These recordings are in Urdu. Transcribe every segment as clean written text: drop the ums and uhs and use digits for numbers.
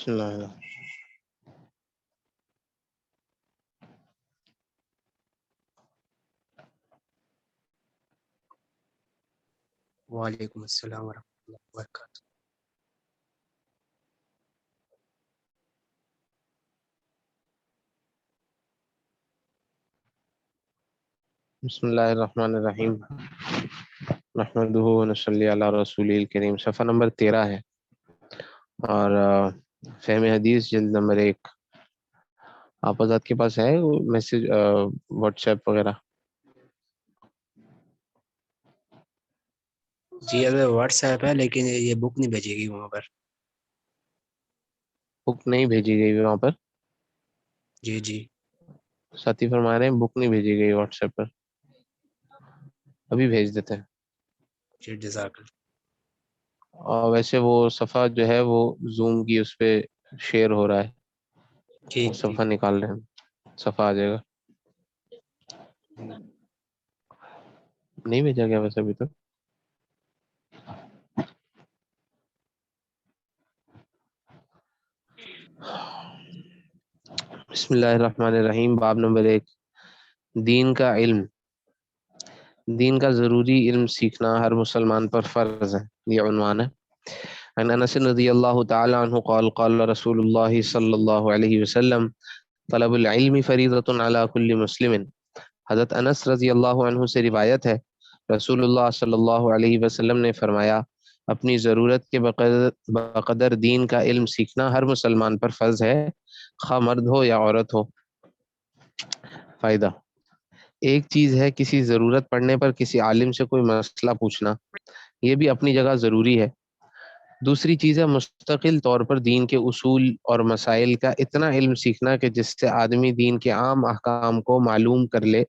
بسم اللہ الرحمن وعلیکم السلام ورحمۃ اللہ وبرکاتہ۔ بسم اللہ الرحمن الرحیم نحمدہ ونصلی علی رسول الکریم۔ صفحہ نمبر 13 ہے اور فہم حدیث جلد نمبر 1۔ آپ آزاد کے پاس ہے وہ میسج واٹس ایپ وغیرہ؟ جی ابھی واٹس ایپ ہے لیکن یہ بک نہیں بھیجے گی وہاں پر۔ بک نہیں بھیجی گئی وہاں پر؟ جی جی ساتھی فرما رہے ہیں بک نہیں بھیجی گئی واٹس ایپ پر، ابھی بھیج دیتے ہیں۔ جی جزاک اللہ۔ اور ویسے وہ صفحہ جو ہے وہ زوم کی اس پہ شیئر ہو رہا ہے، وہ ٹھیک ٹھیک۔ صفحہ نکال رہے ہیں، صفحہ آ جائے گا۔ نہیں بھیجا گیا ویسے ابھی تک؟ بسم اللہ الرحمن الرحیم۔ باب نمبر 1، دین کا علم۔ دین کا ضروری علم سیکھنا ہر مسلمان پر فرض ہے، یہ عنوان ہے۔ عن انس رضی اللہ تعالی عنہ قال قال رسول اللہ صلی اللہ علیہ وسلم طلب العلم فریضۃ علی کل مسلم۔ حضرت انس رضی اللہ عنہ سے روایت ہے، رسول اللہ صلی اللہ علیہ وسلم نے فرمایا، اپنی ضرورت کے بقدر دین کا علم سیکھنا ہر مسلمان پر فرض ہے، خواہ مرد ہو یا عورت ہو۔ فائدہ: ایک چیز ہے کسی ضرورت پڑنے پر کسی عالم سے کوئی مسئلہ پوچھنا، یہ بھی اپنی جگہ ضروری ہے۔ دوسری چیز ہے مستقل طور پر دین کے اصول اور مسائل کا اتنا علم سیکھنا کہ جس سے آدمی دین کے عام احکام کو معلوم کر لے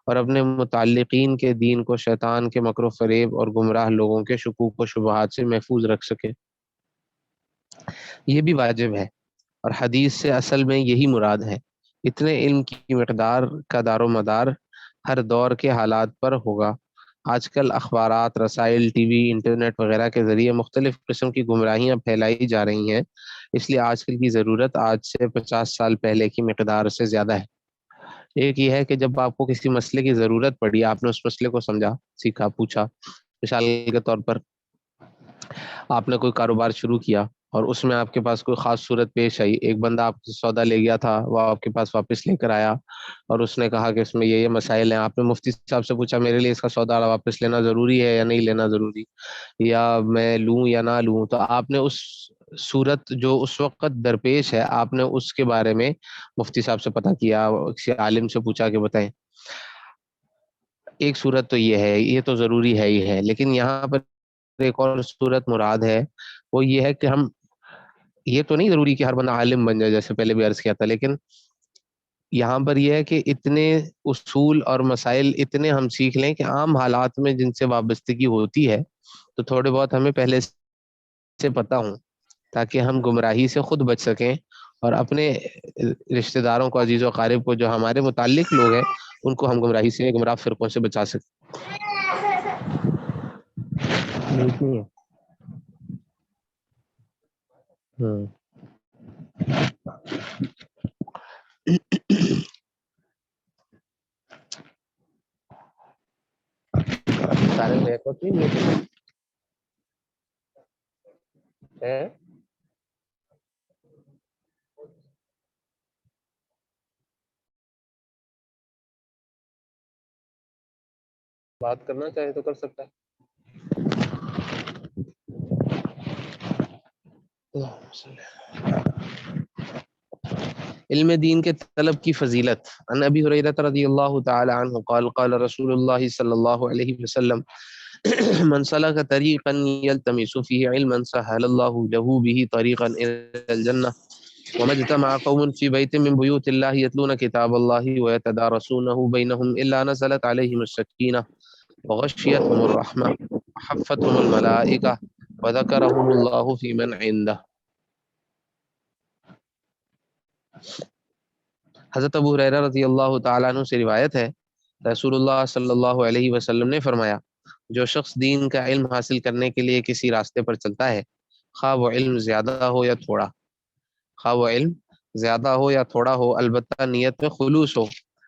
اور اپنے متعلقین کے دین کو شیطان کے مکر و فریب اور گمراہ لوگوں کے شکوک و شبہات سے محفوظ رکھ سکے۔ یہ بھی واجب ہے اور حدیث سے اصل میں یہی مراد ہے۔ اتنے علم کی مقدار کا دار و مدار ہر دور کے حالات پر ہوگا۔ آج کل اخبارات، رسائل، ٹی وی، انٹرنیٹ وغیرہ کے ذریعے مختلف قسم کی گمراہیاں پھیلائی جا رہی ہیں، اس لیے آج کل کی ضرورت آج سے 50 سال پہلے کی مقدار سے زیادہ ہے۔ ایک یہ ہے کہ جب آپ کو کسی مسئلے کی ضرورت پڑی، آپ نے اس مسئلے کو سمجھا، سیکھا، پوچھا۔ مثال کے طور پر آپ نے کوئی کاروبار شروع کیا اور اس میں آپ کے پاس کوئی خاص صورت پیش آئی، ایک بندہ آپ سے سودا لے گیا تھا، وہ آپ کے پاس واپس لے کر آیا اور اس نے کہا کہ اس میں یہ مسائل ہیں۔ آپ نے مفتی صاحب سے پوچھا میرے لیے اس کا سودا واپس لینا ضروری ہے یا نہیں لینا ضروری، یا میں لوں یا نہ لوں، تو آپ نے اس صورت جو اس وقت درپیش ہے آپ نے اس کے بارے میں مفتی صاحب سے پتہ کیا، کسی عالم سے پوچھا کہ بتائیں۔ ایک صورت تو یہ ہے، یہ تو ضروری ہے ہی ہے، لیکن یہاں پر ایک اور صورت مراد ہے، وہ یہ ہے کہ ہم یہ تو نہیں ضروری کہ ہر بندہ عالم بن جائے، جیسے پہلے بھی عرض کیا تھا، لیکن یہاں پر یہ ہے کہ اتنے اصول اور مسائل اتنے ہم سیکھ لیں کہ عام حالات میں جن سے وابستگی ہوتی ہے تو تھوڑے بہت ہمیں پہلے سے پتہ ہوں، تاکہ ہم گمراہی سے خود بچ سکیں اور اپنے رشتہ داروں کو، عزیز و اقارب کو، جو ہمارے متعلق لوگ ہیں، ان کو ہم گمراہی سے، گمراہ فرقوں سے بچا سکیں۔ سارے بیک ہوتی ہے۔ بات کرنا چاہے تو کر سکتا ہے۔ علم دین کے طلب کی فضیلت۔ عن ابی ہریرہ رضی اللہ تعالی عنہ قال قال رسول اللہ صلی اللہ علیہ وسلم من سلک طریقا یلتمس فیہ علما سہل اللہ له به طریقا الى الجنہ وما اجتمع قوم في بيت من بيوت الله يتلون كتاب الله ويتدارسونه بينهم إلا نزلت عليهم السكينة وغشيتهم الرحمة وحفتهم الملائكة وذكرهم الله في من عنده۔ حضرت ابو ہریرہ رضی اللہ تعالیٰ عنہ سے روایت ہے، رسول اللہ صلی اللہ علیہ وسلم نے فرمایا، جو شخص دین کا علم حاصل کرنے کے لیے کسی راستے پر چلتا ہے، خواہ وہ علم زیادہ ہو یا تھوڑا، خواہ وہ علم زیادہ ہو یا تھوڑا ہو، البتہ نیت میں خلوص ہو،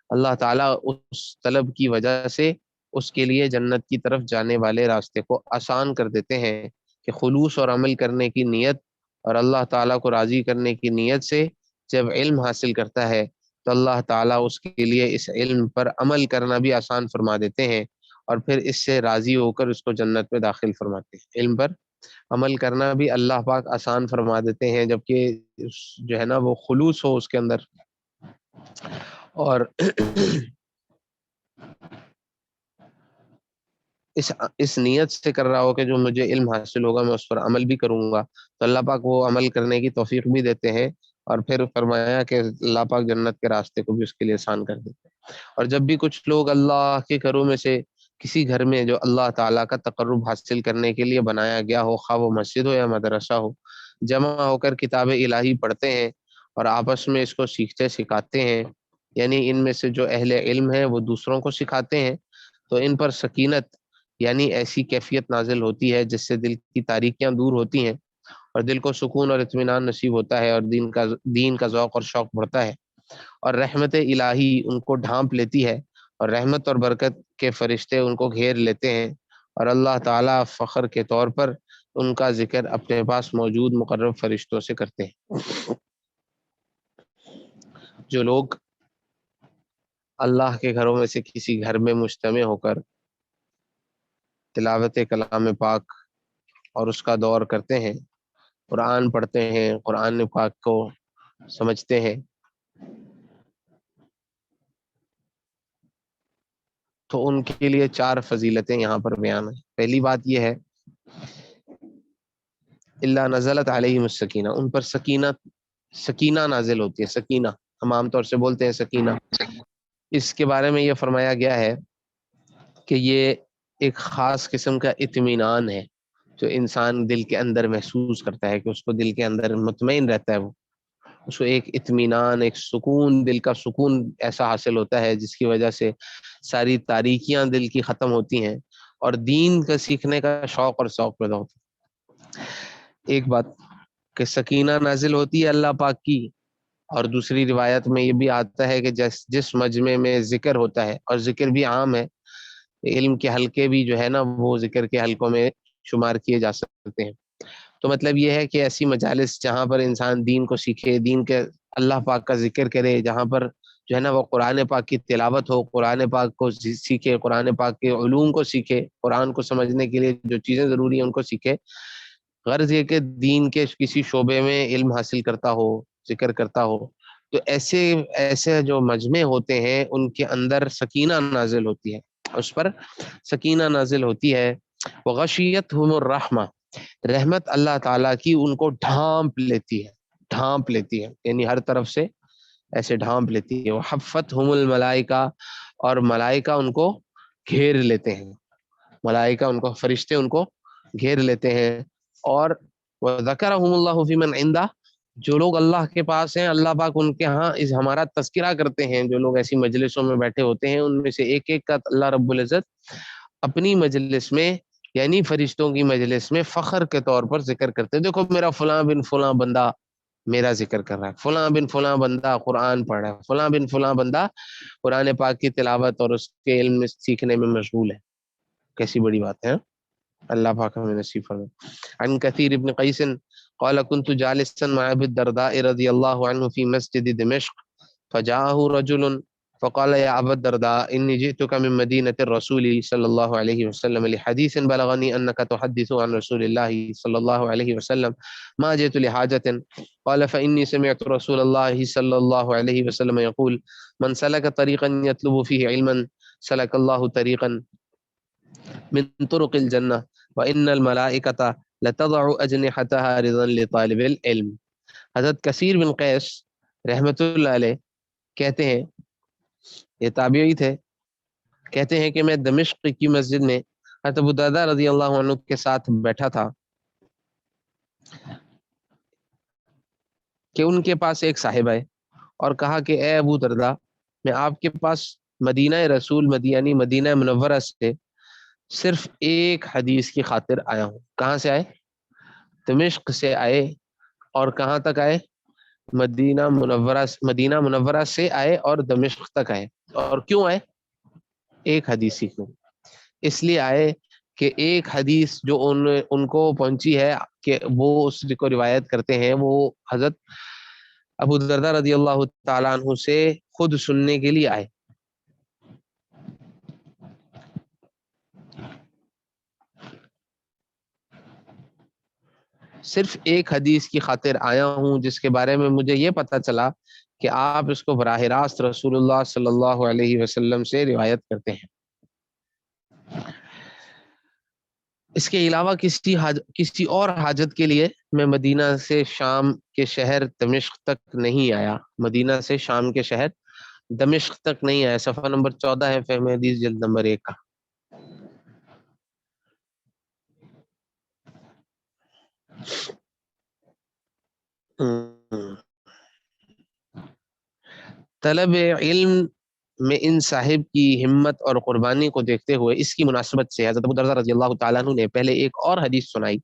اللہ تعالیٰ اس طلب کی وجہ سے اس کے لیے جنت کی طرف جانے والے راستے کو آسان کر دیتے ہیں کہ خلوص اور عمل کرنے کی نیت اور اللہ تعالیٰ کو راضی کرنے کی نیت سے جب علم حاصل کرتا ہے تو اللہ تعالیٰ اس کے لیے اس علم پر عمل کرنا بھی آسان فرما دیتے ہیں، اور پھر اس سے راضی ہو کر اس کو جنت میں داخل فرماتے ہیں۔ علم پر عمل کرنا بھی اللہ پاک آسان فرما دیتے ہیں، جبکہ جو ہے نا وہ خلوص ہو اس کے اندر، اور اس نیت سے کر رہا ہو کہ جو مجھے علم حاصل ہوگا میں اس پر عمل بھی کروں گا، تو اللہ پاک وہ عمل کرنے کی توفیق بھی دیتے ہیں، اور پھر فرمایا کہ اللہ پاک جنت کے راستے کو بھی اس کے لیے آسان کر دیتے ہیں۔ اور جب بھی کچھ لوگ اللہ کے گھروں میں سے کسی گھر میں جو اللہ تعالیٰ کا تقرب حاصل کرنے کے لیے بنایا گیا ہو، خواہ وہ مسجد ہو یا مدرسہ ہو، جمع ہو کر کتاب الہی پڑھتے ہیں اور آپس میں اس کو سیکھتے سکھاتے ہیں، یعنی ان میں سے جو اہل علم ہیں وہ دوسروں کو سکھاتے ہیں، تو ان پر سکینت یعنی ایسی کیفیت نازل ہوتی ہے جس سے دل کی تاریکیاں دور ہوتی ہیں اور دل کو سکون اور اطمینان نصیب ہوتا ہے، اور دین کا ذوق اور شوق بڑھتا ہے، اور رحمت الہی ان کو ڈھانپ لیتی ہے، اور رحمت اور برکت کے فرشتے ان کو گھیر لیتے ہیں، اور اللہ تعالیٰ فخر کے طور پر ان کا ذکر اپنے پاس موجود مقرب فرشتوں سے کرتے ہیں۔ جو لوگ اللہ کے گھروں میں سے کسی گھر میں مجتمع ہو کر تلاوت کلام پاک اور اس کا دور کرتے ہیں، قرآن پڑھتے ہیں، قرآن پاک کو سمجھتے ہیں، تو ان کے لیے 4 فضیلتیں یہاں پر بیان ہیں۔ پہلی بات یہ ہے اللہ نزلت علیہم السکینہ، ان پر سکینہ نازل ہوتی ہے۔ سکینہ ہم عام طور سے بولتے ہیں سکینہ، اس کے بارے میں یہ فرمایا گیا ہے کہ یہ ایک خاص قسم کا اطمینان ہے جو انسان دل کے اندر محسوس کرتا ہے، کہ اس کو دل کے اندر مطمئن رہتا ہے، وہ اس کو ایک اطمینان، ایک سکون، دل کا سکون ایسا حاصل ہوتا ہے جس کی وجہ سے ساری تاریکیاں دل کی ختم ہوتی ہیں اور دین کا سیکھنے کا شوق اور شوق پیدا ہوتا ہے۔ ایک بات کہ سکینہ نازل ہوتی ہے اللہ پاک کی، اور دوسری روایت میں یہ بھی آتا ہے کہ جس مجمع میں ذکر ہوتا ہے، اور ذکر بھی عام ہے، علم کے حلقے بھی جو ہے نا وہ ذکر کے حلقوں میں شمار کیے جا سکتے ہیں، تو مطلب یہ ہے کہ ایسی مجالس جہاں پر انسان دین کو سیکھے، دین کے اللہ پاک کا ذکر کرے، جہاں پر جو ہے نا وہ قرآن پاک کی تلاوت ہو، قرآن پاک کو سیکھے، قرآن پاک کے علوم کو سیکھے، قرآن کو سمجھنے کے لیے جو چیزیں ضروری ہیں ان کو سیکھے، غرض یہ کہ دین کے کسی شعبے میں علم حاصل کرتا ہو، ذکر کرتا ہو، تو ایسے جو مجمع ہوتے ہیں ان کے اندر سکینہ نازل ہوتی ہے، اس پر سکینہ نازل ہوتی ہے۔ وغشیتہم الرحمہ، رحمت اللہ تعالیٰ کی ان کو ڈھانپ لیتی ہے، یعنی ہر طرف سے ایسے ڈھانپ لیتی ہے۔ وحفتہم الملائکہ، اور ملائکہ ان کو گھیر لیتے ہیں، ملائکہ ان کو، فرشتے ان کو گھیر لیتے ہیں۔ اور وذکرہم اللہ فی من عندہ، جو لوگ اللہ کے پاس ہیں اللہ پاک ان کے ہاں ہمارا تذکرہ کرتے ہیں، جو لوگ ایسی مجلسوں میں بیٹھے ہوتے ہیں ان میں سے ایک ایک کا اللہ رب العزت اپنی مجلس میں یعنی فرشتوں کی مجلس میں فخر کے طور پر ذکر کرتے ہیں، دیکھو میرا فلاں بن فلاں بندہ میرا ذکر کر رہا ہے، فلاں بن فلاں بندہ قرآن پڑھ رہا ہے، فلاں بن فلاں بندہ قرآن پاک کی تلاوت اور اس کے علم سیکھنے میں مشغول ہے۔ کیسی بڑی بات ہے، اللہ پاک ہمیں نصیب فرمائے۔ عن كثير ابن قيس قال كنت جالسا مع ابي الدرداء رضي الله عنه في مسجد دمشق فجاءه رجل فقال يا أبا الدرداء إني جئتك من مدينة الرسول صلى الله عليه وسلم لحديث بلغني أنك تحدث عن رسول الله صلى الله عليه وسلم ما جئت لحاجة، قال فإني سمعت رسول الله صلى الله عليه وسلم يقول من سلك طريقا يطلب فيه علما سلك الله طريقا من طرق الجنة وإن الملائكة لتضع أجنحتها رضا لطالب العلم۔ حضرت کثیر بن قیس رحمت اللہ علیہ کہتے ہیں، یہ تابعی تھے، کہتے ہیں کہ میں دمشق کی مسجد میں حضرت ابو درداء رضی اللہ عنہ کے ساتھ بیٹھا تھا کہ ان کے پاس ایک صاحب آئے اور کہا کہ اے ابو درداء، میں آپ کے پاس مدینہ رسول مدینہ منورہ سے صرف ایک حدیث کی خاطر آیا ہوں۔ کہاں سے آئے؟ دمشق سے آئے، اور کہاں تک آئے؟ مدینہ منورہ سے آئے اور دمشق تک آئے. اور کیوں آئے؟ ایک حدیث سیکھنے. اس لیے آئے کہ ایک حدیث جو ان کو پہنچی ہے کہ وہ اس کو روایت کرتے ہیں، وہ حضرت ابو درداء رضی اللہ تعالیٰ عنہ سے خود سننے کے لیے آئے. صرف ایک حدیث کی خاطر آیا ہوں جس کے بارے میں مجھے یہ پتا چلا کہ آپ اس کو براہ راست رسول اللہ صلی اللہ علیہ وسلم سے روایت کرتے ہیں. اس کے علاوہ کسی اور حاجت کے لیے میں مدینہ سے شام کے شہر دمشق تک نہیں آیا. مدینہ سے شام کے شہر دمشق تک نہیں آیا. صفحہ نمبر 14 ہے فہم حدیث جلد نمبر 1 کا. طلب علم میں ان صاحب کی ہمت اور قربانی کو دیکھتے ہوئے اس کی مناسبت سے حضرت ابو درداء رضی اللہ تعالیٰ عنہ نے پہلے ایک اور حدیث سنائی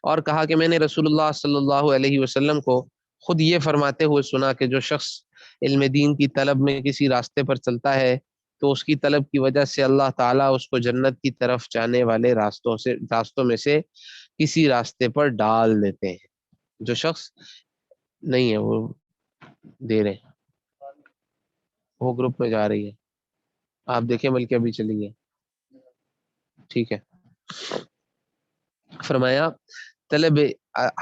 اور کہا کہ میں نے رسول اللہ صلی اللہ علیہ وسلم کو خود یہ فرماتے ہوئے سنا کہ جو شخص علم دین کی طلب میں کسی راستے پر چلتا ہے تو اس کی طلب کی وجہ سے اللہ تعالیٰ اس کو جنت کی طرف جانے والے راستوں میں سے کسی راستے پر ڈال دیتے ہیں. جو شخص نہیں ہے وہ دے رہے، وہ گروپ میں جا رہی ہے، آپ دیکھیں بلکہ ابھی چلی گئی. ٹھیک ہے. فرمایا طلب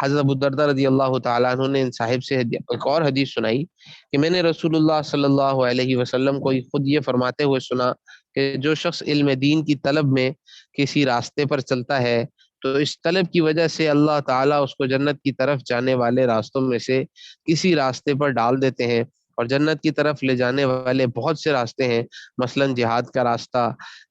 حضرت ابو الدرداء رضی اللہ تعالیٰ عنہ نے ان صاحب سے ایک اور حدیث سنائی کہ میں نے رسول اللہ صلی اللہ علیہ وسلم کو خود یہ فرماتے ہوئے سنا کہ جو شخص علم دین کی طلب میں کسی راستے پر چلتا ہے تو اس طلب کی وجہ سے اللہ تعالیٰ اس کو جنت کی طرف جانے والے راستوں میں سے کسی راستے پر ڈال دیتے ہیں. اور جنت کی طرف لے جانے والے بہت سے راستے ہیں، مثلا جہاد کا راستہ،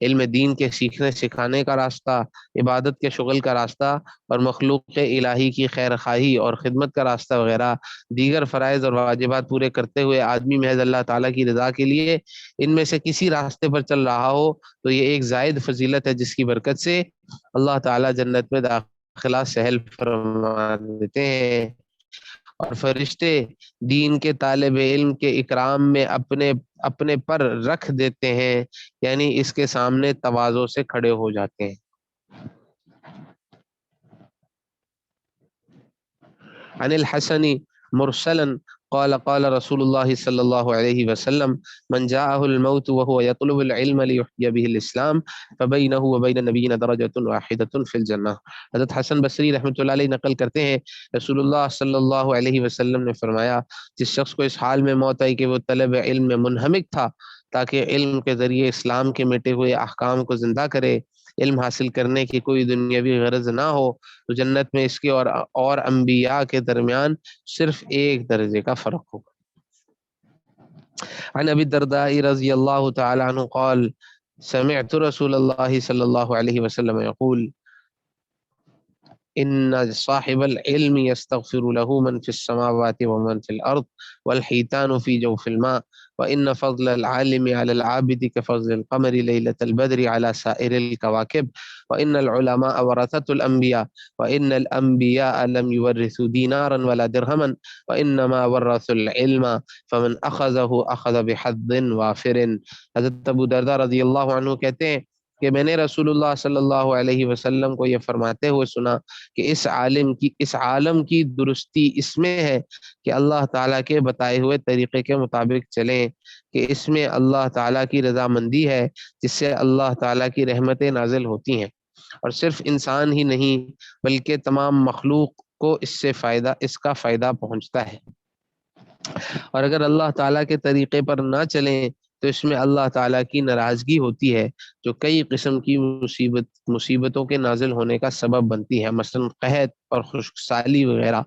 علم دین کے سیکھنے سکھانے کا راستہ، عبادت کے شغل کا راستہ اور مخلوق الہی کی خیر خواہی اور خدمت کا راستہ وغیرہ. دیگر فرائض اور واجبات پورے کرتے ہوئے آدمی محض اللہ تعالیٰ کی رضا کے لیے ان میں سے کسی راستے پر چل رہا ہو تو یہ ایک زائد فضیلت ہے جس کی برکت سے اللہ تعالیٰ جنت میں داخلہ سہل فرما دیتے ہیں اور فرشتے دین کے طالب علم کے اکرام میں اپنے پر رکھ دیتے ہیں، یعنی اس کے سامنے تواضع سے کھڑے ہو جاتے ہیں. عن الحسن مرسلا قال قال رسول الله صلى الله عليه وسلم من جاءه الموت وهو يطلب العلم ليحيي به الاسلام فبينه وبين نبينا درجة واحدة في الجنة. حضرت حسن بصری رحمۃ اللہ علیہ نقل کرتے ہیں رسول اللہ صلی اللہ علیہ وسلم نے فرمایا جس شخص کو اس حال میں موت آئی کہ وہ طلب علم میں منہمک تھا تاکہ علم کے ذریعے اسلام کے مٹے ہوئے احکام کو زندہ کرے، علم حاصل کرنے کی کوئی دنیاوی غرض نہ ہو، تو جنت میں اس کے اور انبیاء کے درمیان صرف ایک درجے کا فرق ہوگا. عن ابی الدرداء رضی اللہ تعالی عنہ قال سمعت رسول اللہ صلی اللہ علیہ وسلم يقول ان صاحب العلم يستغفر له من في السماوات ومن في الارض والحيتان في جوف الماء وان فضل العالم على العابد كفضل القمر ليلة البدر على سائر الكواكب وان العلماء ورثة الانبياء وان الانبياء لم يورثوا دينارا ولا درهما وانما ورثوا العلم فمن اخذه اخذ بحظ وافر. حضرت ابو درداء رضی اللہ عنہ کہتے ہیں کہ میں نے رسول اللہ صلی اللہ علیہ وسلم کو یہ فرماتے ہوئے سنا کہ اس عالم کی درستی اس میں ہے کہ اللہ تعالیٰ کے بتائے ہوئے طریقے کے مطابق چلیں، کہ اس میں اللہ تعالیٰ کی رضامندی ہے جس سے اللہ تعالیٰ کی رحمتیں نازل ہوتی ہیں، اور صرف انسان ہی نہیں بلکہ تمام مخلوق کو اس کا فائدہ پہنچتا ہے. اور اگر اللہ تعالیٰ کے طریقے پر نہ چلیں تو اس میں اللہ تعالیٰ کی ناراضگی ہوتی ہے جو کئی قسم کی مصیبتوں کے نازل ہونے کا سبب بنتی ہے، مثلا قحط اور خشک سالی وغیرہ،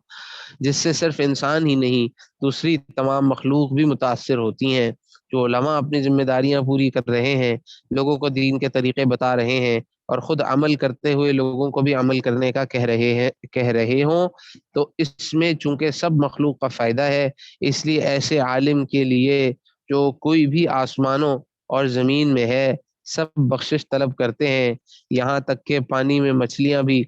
جس سے صرف انسان ہی نہیں دوسری تمام مخلوق بھی متاثر ہوتی ہیں. جو علماء اپنی ذمہ داریاں پوری کر رہے ہیں، لوگوں کو دین کے طریقے بتا رہے ہیں اور خود عمل کرتے ہوئے لوگوں کو بھی عمل کرنے کا کہہ رہے ہوں، تو اس میں چونکہ سب مخلوق کا فائدہ ہے، اس لیے ایسے عالم کے لیے جو کوئی بھی آسمانوں اور زمین میں ہے سب بخشش طلب کرتے ہیں، یہاں تک کہ پانی میں مچھلیاں بھی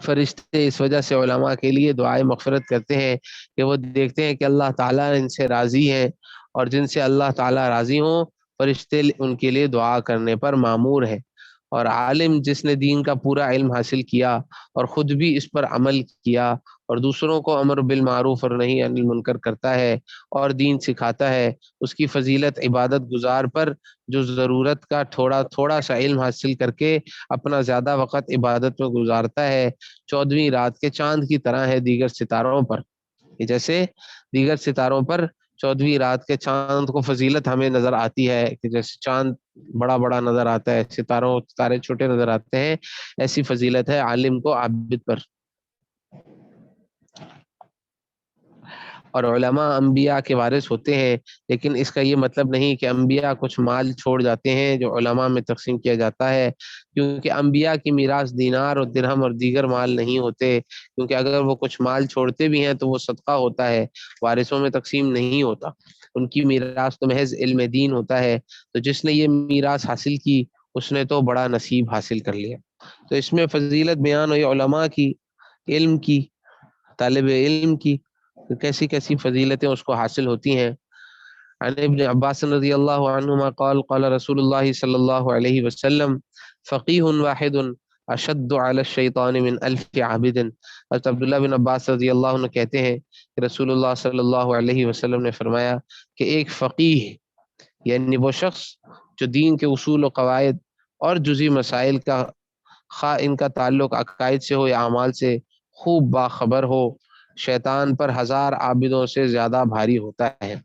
فرشتے اس وجہ سے علماء کے لیے دعائے مغفرت کرتے ہیں کہ وہ دیکھتے ہیں کہ اللہ تعالیٰ ان سے راضی ہیں، اور جن سے اللہ تعالیٰ راضی ہوں فرشتے ان کے لیے دعا کرنے پر مامور ہے۔ اور عالم جس نے دین کا پورا علم حاصل کیا اور خود بھی اس پر عمل کیا اور دوسروں کو امر بالمعروف اور نہی عن المنکر کرتا ہے اور دین سکھاتا ہے، اس کی فضیلت عبادت گزار پر جو ضرورت کا تھوڑا تھوڑا سا علم حاصل کر کے اپنا زیادہ وقت عبادت میں گزارتا ہے، 14ویں رات کے چاند کی طرح ہے دیگر ستاروں پر۔ جیسے دیگر ستاروں پر 14ویں رات کے چاند کو فضیلت ہمیں نظر آتی ہے کہ جیسے چاند بڑا بڑا نظر آتا ہے، ستارے چھوٹے نظر آتے ہیں، ایسی فضیلت ہے عالم کو عابد پر۔ اور علماء انبیاء کے وارث ہوتے ہیں، لیکن اس کا یہ مطلب نہیں کہ انبیاء کچھ مال چھوڑ جاتے ہیں جو علماء میں تقسیم کیا جاتا ہے، کیونکہ انبیاء کی میراث دینار اور درہم اور دیگر مال نہیں ہوتے، کیونکہ اگر وہ کچھ مال چھوڑتے بھی ہیں تو وہ صدقہ ہوتا ہے، وارثوں میں تقسیم نہیں ہوتا۔ ان کی میراث تو محض علم دین ہوتا ہے، تو جس نے یہ میراث حاصل کی اس نے تو بڑا نصیب حاصل کر لیا۔ تو اس میں فضیلت بیان ہوئی علماء کی، علم کی، طالب علم کی، کیسی کیسی فضیلتیں اس کو حاصل ہوتی ہیں۔ عن ابن عباس رضی اللہ عنہما قال قال رسول اللہ صلی اللہ علیہ وسلم فقیہ واحد اشد علی الشیطان من الف عابد۔ حضرت عبداللہ بن عباس رضی اللہ عنہ کہتے ہیں کہ رسول اللہ صلی اللہ علیہ وسلم نے فرمایا کہ ایک فقیہ، یعنی وہ شخص جو دین کے اصول و قواعد اور جزئی مسائل کا، خواہ ان کا تعلق عقائد سے ہو یا اعمال سے، خوب باخبر ہو، شیطان پر 1000 عابدوں سے زیادہ بھاری ہوتا ہے،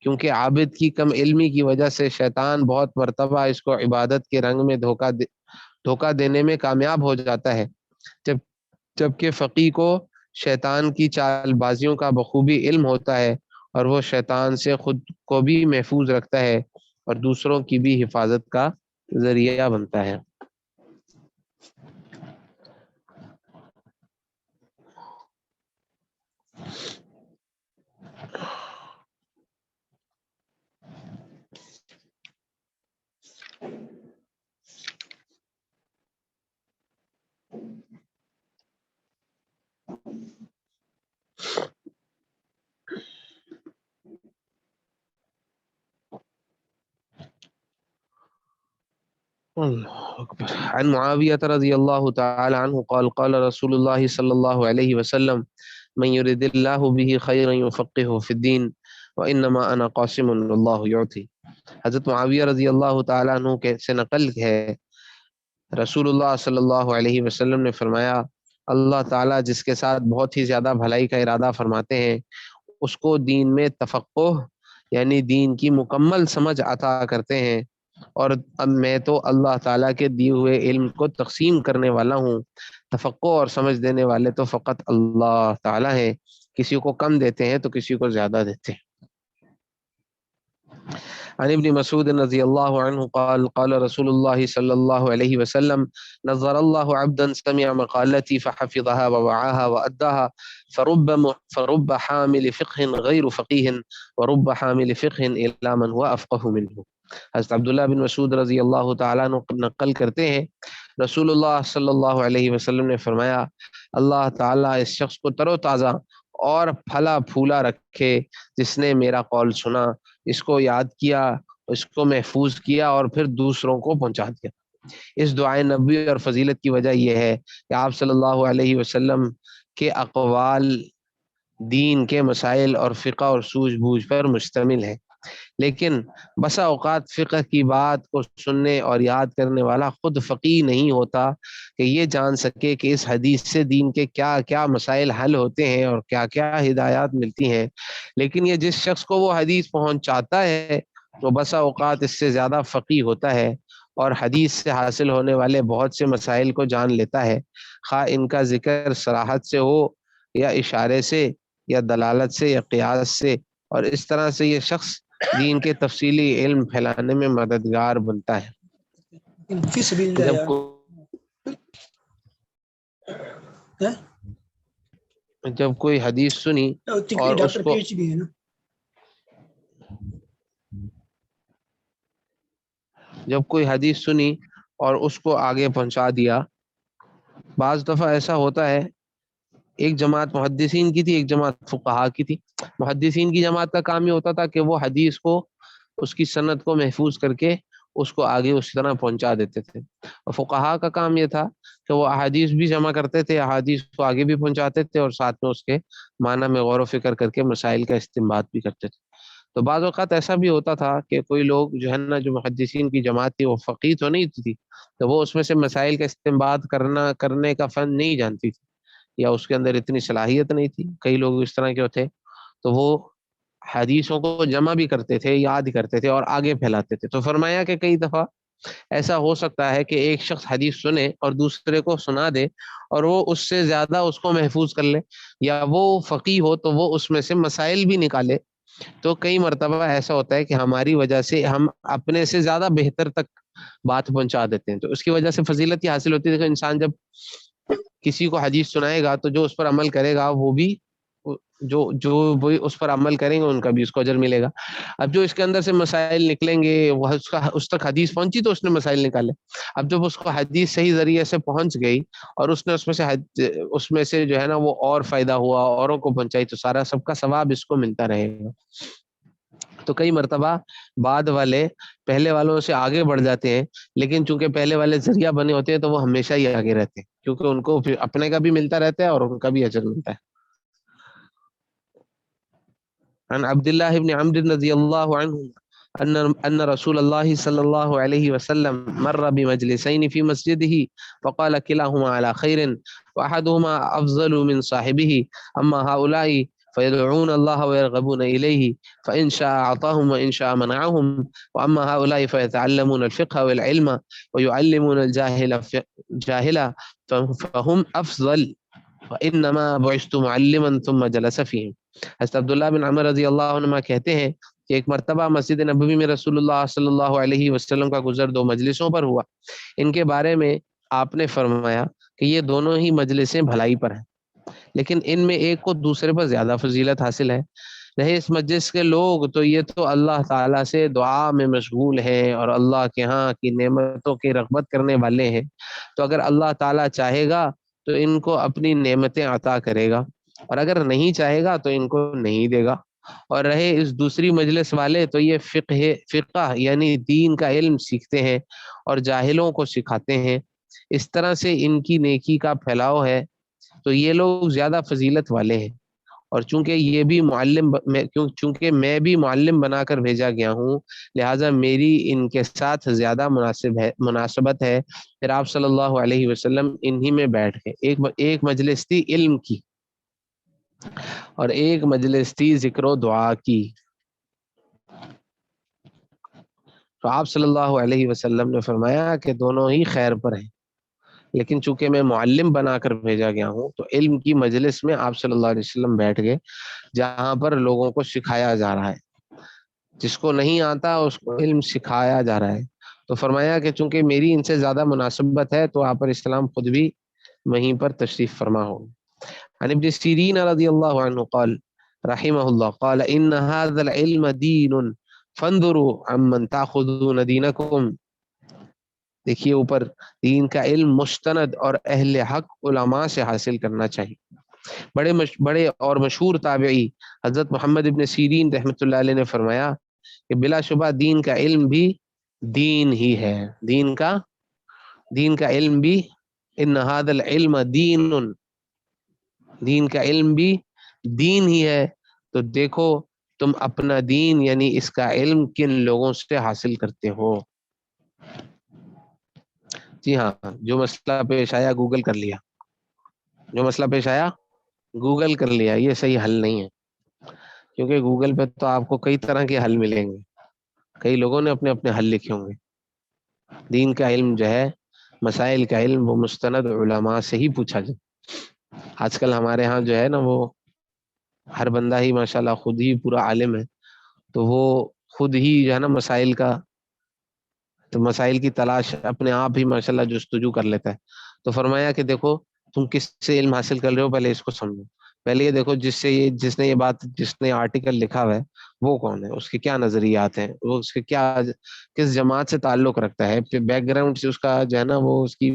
کیونکہ عابد کی کم علمی کی وجہ سے شیطان بہت مرتبہ اس کو عبادت کے رنگ میں دھوکہ دینے میں کامیاب ہو جاتا ہے، جبکہ فقیہ کو شیطان کی چال بازیوں کا بخوبی علم ہوتا ہے، اور وہ شیطان سے خود کو بھی محفوظ رکھتا ہے اور دوسروں کی بھی حفاظت کا ذریعہ بنتا ہے۔ الله أكبر. عن معاوية رضي الله تعالى عنه قال قال رسول الله صلى الله عليه وسلم من يرد الله به خيرا يفقهه في الدين وإنما أنا قاسم الله يعطي۔ حضرت معاویہ رضی اللہ تعالیٰ عنہ سے نقل ہے رسول اللہ صلی اللہ علیہ وسلم نے فرمایا اللہ تعالیٰ جس کے ساتھ بہت ہی زیادہ بھلائی کا ارادہ فرماتے ہیں اس کو دین میں تفقہ یعنی دین کی مکمل سمجھ عطا کرتے ہیں، اور اب میں تو اللہ تعالیٰ کے دیے ہوئے علم کو تقسیم کرنے والا ہوں، تفقہ اور سمجھ دینے والے تو فقط اللہ تعالیٰ ہیں، کسی کو کم دیتے ہیں تو کسی کو زیادہ دیتے ہیں۔ عن ابن مسعود رضی اللہ عنہ قال قال رسول اللہ صلی اللہ علیہ وسلم نظر اللہ عبدا سمع مقالتی فحفظها ووعاها وأداها فرب حامل فقه غیر فقیہ ورب حامل فقه الى من هو افقه منه۔ حضرت عبداللہ بن مسعود رضی اللہ تعالیٰ عنہ نقل کرتے ہیں رسول اللہ صلی اللہ علیہ وسلم نے فرمایا اللہ تعالیٰ اس شخص کو تر و تازہ اور پھلا پھولا رکھے جس نے میرا قول سنا، اس کو یاد کیا، اس کو محفوظ کیا اور پھر دوسروں کو پہنچا دیا۔ اس دعائے نبوی اور فضیلت کی وجہ یہ ہے کہ آپ صلی اللہ علیہ وسلم کے اقوال دین کے مسائل اور فقہ اور سوجھ بوجھ پر مشتمل ہے، لیکن بسا اوقات فقہ کی بات کو سننے اور یاد کرنے والا خود فقیہ نہیں ہوتا کہ یہ جان سکے کہ اس حدیث سے دین کے کیا کیا مسائل حل ہوتے ہیں اور کیا کیا ہدایات ملتی ہیں، لیکن یہ جس شخص کو وہ حدیث پہنچاتا ہے وہ بسا اوقات اس سے زیادہ فقیہ ہوتا ہے اور حدیث سے حاصل ہونے والے بہت سے مسائل کو جان لیتا ہے، خواہ ان کا ذکر صراحت سے ہو یا اشارے سے یا دلالت سے یا قیاس سے، اور اس طرح سے یہ شخص دین کے تفصیلی علم پھیلانے میں مددگار بنتا ہے۔ فی سبیل اللہ جب یار جب کوئی حدیث سنی اور اس ڈاکٹر کو پی ایچ بھی ہے نا، جب کوئی حدیث سنی اور اس کو آگے پہنچا دیا بعض دفعہ ایسا ہوتا ہے، ایک جماعت محدثین کی تھی، ایک جماعت فقہا کی تھی. محدثین کی جماعت کا کام یہ ہوتا تھا کہ وہ حدیث کو، اس کی سند کو محفوظ کر کے اس کو آگے اس طرح پہنچا دیتے تھے. اور فقہا کا کام یہ تھا کہ وہ احادیث بھی جمع کرتے تھے، احادیث کو آگے بھی پہنچاتے تھے، اور ساتھ میں اس کے معنی میں غور و فکر کر کے مسائل کا استنباط بھی کرتے تھے. تو بعض اوقات ایسا بھی ہوتا تھا کہ کوئی لوگ جو ہے نا، جو محدثین کی جماعت تھی وہ فقیہ تو نہیں تھی، تو وہ اس میں سے مسائل کا استنباط کرنے کا فن نہیں جانتی تھی، یا اس کے اندر اتنی صلاحیت نہیں تھی. کئی لوگ اس طرح کے ہوتے، تو وہ حدیثوں کو جمع بھی کرتے تھے، یاد کرتے تھے اور آگے پھیلاتے تھے. تو فرمایا کہ کئی دفعہ ایسا ہو سکتا ہے کہ ایک شخص حدیث سنے اور دوسرے کو سنا دے، اور وہ اس سے زیادہ اس کو محفوظ کر لے، یا وہ فقیہ ہو تو وہ اس میں سے مسائل بھی نکالے. تو کئی مرتبہ ایسا ہوتا ہے کہ ہماری وجہ سے ہم اپنے سے زیادہ بہتر تک بات پہنچا دیتے ہیں. تو اس کی وجہ سے فضیلت یہ حاصل ہوتی ہے کہ انسان جب کسی کو حدیث سنائے گا تو جو اس پر عمل کرے گا وہ بھی، جو وہی اس پر عمل کریں گے ان کا بھی اس کو اجر ملے گا. اب جو اس کے اندر سے مسائل نکلیں گے، وہ اس تک حدیث پہنچی تو اس نے مسائل نکالے. اب جب اس کو حدیث صحیح ذریعے سے پہنچ گئی اور اس نے اس میں سے جو ہے نا وہ اور فائدہ ہوا، اوروں کو پہنچائی، تو سارا سب کا ثواب اس کو ملتا رہے گا. تو کئی مرتبہ بعد والے پہلے والوں سے آگے بڑھ جاتے ہیں، لیکن چونکہ پہلے والے ذریعہ بنے ہوتے ہیں تو وہ ہمیشہ ہی آگے رہتے ہیں، کیونکہ ان کو پھر اپنے کا بھی ملتا رہتا ہے اور ان کا بھی اجر ملتا ہے. عن عبد الله بن عمرو رضي الله عنه أن رسول الله صلى الله عليه وسلم مر بمجلسين في مسجده فقال كلاهما على خير وأحدهما أفضل من صاحبه، أما هؤلاء فيدعون الله ويرغبون إليه فإن شاء أعطاهم وإن شاء منعهم، وأما هؤلاء فيتعلمون الفقه والعلم ويعلمون الجاهل فهم أفضل، وإنما بعثت معلما ثم جلس فيهم. حضرت عبداللہ بن عمر رضی اللہ عنہ کہتے ہیں کہ ایک مرتبہ مسجد نبوی میں رسول اللہ صلی اللہ علیہ وسلم کا گزر دو مجلسوں پر ہوا. ان کے بارے میں آپ نے فرمایا کہ یہ دونوں ہی مجلسیں بھلائی پر ہیں، لیکن ان میں ایک کو دوسرے پر زیادہ فضیلت حاصل ہے. رہے اس مجلس کے لوگ تو یہ تو اللہ تعالیٰ سے دعا میں مشغول ہیں اور اللہ کے ہاں کی نعمتوں کی رغبت کرنے والے ہیں، تو اگر اللہ تعالیٰ چاہے گا تو ان کو اپنی نعمتیں عطا کرے گا، اور اگر نہیں چاہے گا تو ان کو نہیں دے گا. اور رہے اس دوسری مجلس والے تو یہ فقہ یعنی دین کا علم سیکھتے ہیں اور جاہلوں کو سکھاتے ہیں، اس طرح سے ان کی نیکی کا پھیلاؤ ہے، تو یہ لوگ زیادہ فضیلت والے ہیں. اور چونکہ میں بھی معلم بنا کر بھیجا گیا ہوں، لہٰذا میری ان کے ساتھ زیادہ مناسبت ہے. پھر آپ صلی اللہ علیہ وسلم انہی میں بیٹھ گئے. ایک مجلس تھی علم کی اور ایک مجلس تھی ذکر و دعا کی. تو آپ صلی اللہ علیہ وسلم نے فرمایا کہ دونوں ہی خیر پر ہیں، لیکن چونکہ میں معلم بنا کر بھیجا گیا ہوں تو علم کی مجلس میں آپ صلی اللہ علیہ وسلم بیٹھ گئے، جہاں پر لوگوں کو سکھایا جا رہا ہے، جس کو نہیں آتا اس کو علم سکھایا جا رہا ہے. تو فرمایا کہ چونکہ میری ان سے زیادہ مناسبت ہے تو آپ علیہ السلام خود بھی وہیں پر تشریف فرما ہو. عن ابن سیرین رضی اللہ عنہ قال رحمہ اللہ قال ان هذا العلم دین فانظروا عمن تاخذون دینکم. دیکھیے اوپر، دین کا علم مستند اور اہل حق علماء سے حاصل کرنا چاہیے. بڑے اور مشہور تابعی حضرت محمد ابن سیرین رحمۃ اللہ علیہ نے فرمایا کہ بلا شبہ دین کا علم بھی دین ہی ہے. دین کا علم بھی، ان هذا العلم دین کا علم بھی دین ہی ہے. تو دیکھو تم اپنا دین یعنی اس کا علم کن لوگوں سے حاصل کرتے ہو. جی ہاں، جو مسئلہ پیش آیا گوگل کر لیا، گوگل کر لیا، یہ صحیح حل نہیں ہے، کیونکہ گوگل پہ تو آپ کو کئی طرح کے حل ملیں گے، کئی لوگوں نے اپنے اپنے حل لکھے ہوں گے. دین کا علم جو ہے، مسائل کا علم، وہ مستند علماء سے ہی پوچھا جائے. آج کل ہمارے ہاں جو ہے نا، وہ ہر بندہ ہی ماشاءاللہ خود ہی پورا عالم ہے، تو وہ خود ہی جو ہے نا مسائل کی تلاش اپنے آپ ہی ماشاءاللہ جستجو کر لیتا ہے. تو فرمایا کہ دیکھو تم کس سے علم حاصل کر رہے ہو، پہلے اس کو سمجھو. پہلے یہ دیکھو جس نے یہ بات، جس نے آرٹیکل لکھا ہوا ہے وہ کون ہے، اس کے کیا نظریات ہیں، وہ اس کے کس جماعت سے تعلق رکھتا ہے، بیک گراؤنڈ سے اس کا جو ہے نا وہ اس کی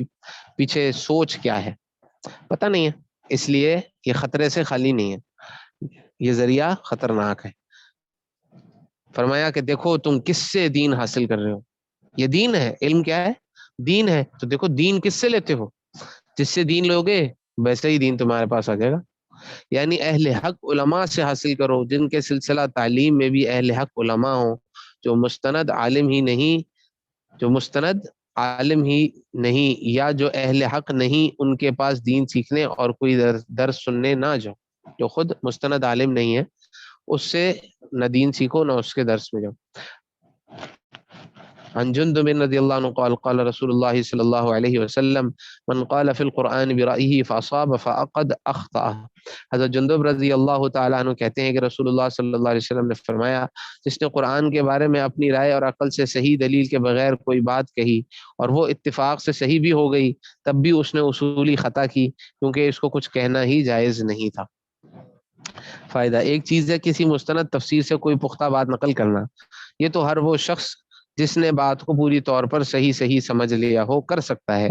پیچھے سوچ کیا ہے. پتہ نہیں ہے، اس لیے یہ خطرے سے خالی نہیں ہے، یہ ذریعہ خطرناک ہے۔ فرمایا کہ دیکھو تم کس سے دین حاصل کر رہے ہو، یہ دین ہے، علم کیا ہے؟ دین ہے، تو دیکھو دین کس سے لیتے ہو، جس سے دین لوگے ویسے ہی دین تمہارے پاس آ جائے گا۔ یعنی اہل حق علماء سے حاصل کرو، جن کے سلسلہ تعلیم میں بھی اہل حق علماء ہوں، جو مستند عالم ہی نہیں، جو مستند عالم ہی نہیں، یا جو اہل حق نہیں ان کے پاس دین سیکھنے اور کوئی درس سننے نہ جاؤ، جو خود مستند عالم نہیں ہے اس سے نہ دین سیکھو نہ اس کے درس میں جاؤ۔ عن جندب رضی اللہ عنہ قال قال رسول اللہ صلی اللہ علیہ وسلم من قال فی القرآن برأیہ فاصاب فقد اخطأ۔ حضرت جندب رضی اللہ تعالیٰ عنہ کہتے ہیں کہ رسول اللہ صلی اللہ علیہ وسلم نے فرمایا، جس نے قرآن کے بارے میں اپنی رائے اور عقل سے صحیح دلیل کے بغیر کوئی بات کہی اور وہ اتفاق سے صحیح بھی ہو گئی، تب بھی اس نے اصولی خطا کی، کیونکہ اس کو کچھ کہنا ہی جائز نہیں تھا۔ فائدہ، ایک چیز ہے کسی مستند تفسیر سے کوئی پختہ بات نقل کرنا، یہ تو ہر وہ شخص جس نے بات کو پوری طور پر صحیح سمجھ لیا ہو کر سکتا ہے،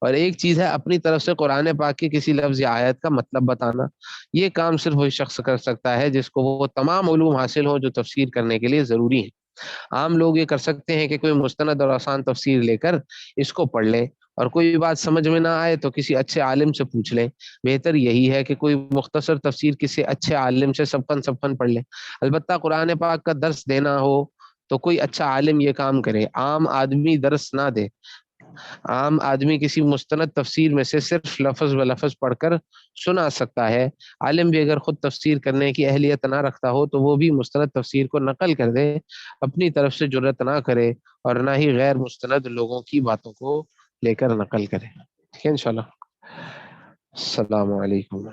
اور ایک چیز ہے اپنی طرف سے قرآن پاک کی کسی لفظ یا آیت کا مطلب بتانا، یہ کام صرف وہی شخص کر سکتا ہے جس کو وہ تمام علوم حاصل ہو جو تفسیر کرنے کے لیے ضروری ہیں۔ عام لوگ یہ کر سکتے ہیں کہ کوئی مستند اور آسان تفسیر لے کر اس کو پڑھ لے، اور کوئی بات سمجھ میں نہ آئے تو کسی اچھے عالم سے پوچھ لے۔ بہتر یہی ہے کہ کوئی مختصر تفسیر کسی اچھے عالم سے سبقن پڑھ لے۔ البتہ قرآن پاک کا درس دینا ہو تو کوئی اچھا عالم یہ کام کرے، عام آدمی درس نہ دے۔ عام آدمی کسی مستند تفسیر میں سے صرف لفظ و لفظ پڑھ کر سنا سکتا ہے۔ عالم بھی اگر خود تفسیر کرنے کی اہلیت نہ رکھتا ہو تو وہ بھی مستند تفسیر کو نقل کر دے، اپنی طرف سے جرات نہ کرے، اور نہ ہی غیر مستند لوگوں کی باتوں کو لے کر نقل کرے۔ ٹھیک ہے انشاءاللہ۔ السلام علیکم۔